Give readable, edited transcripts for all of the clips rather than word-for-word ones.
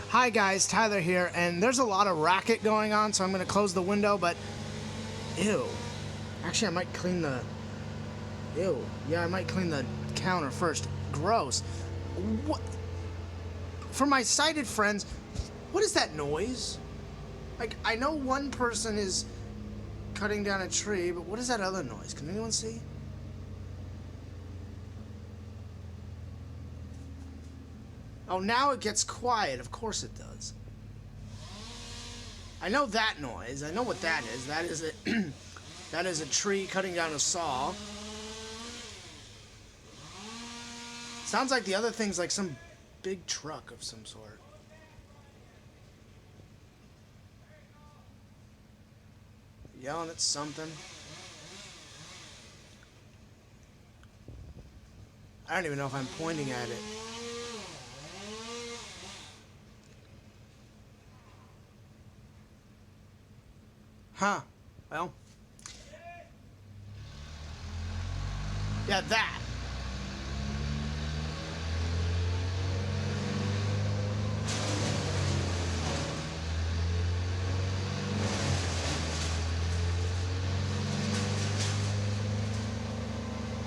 Hi guys, Tyler here, and there's a lot of racket going on, so I'm going to close the window, but... Ew. Actually, I might clean the... Ew. Yeah, I might clean the counter first. Gross. What? For my sighted friends, what is that noise? Like, I know one person is cutting down a tree, but what is that other noise? Can anyone see? Oh, now it gets quiet. Of course it does. I know that noise. I know what that is. That is a that is a tree cutting down a saw. Sounds like the other thing's like some big truck of some sort. Yelling at something. I don't even know if I'm pointing at it. Huh. Well. Yeah, that.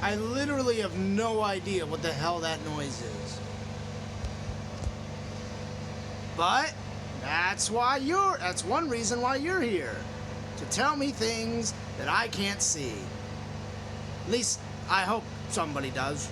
I literally have no idea what the hell that noise is. But that's one reason why you're here. To tell me things that I can't see. At least, I hope somebody does.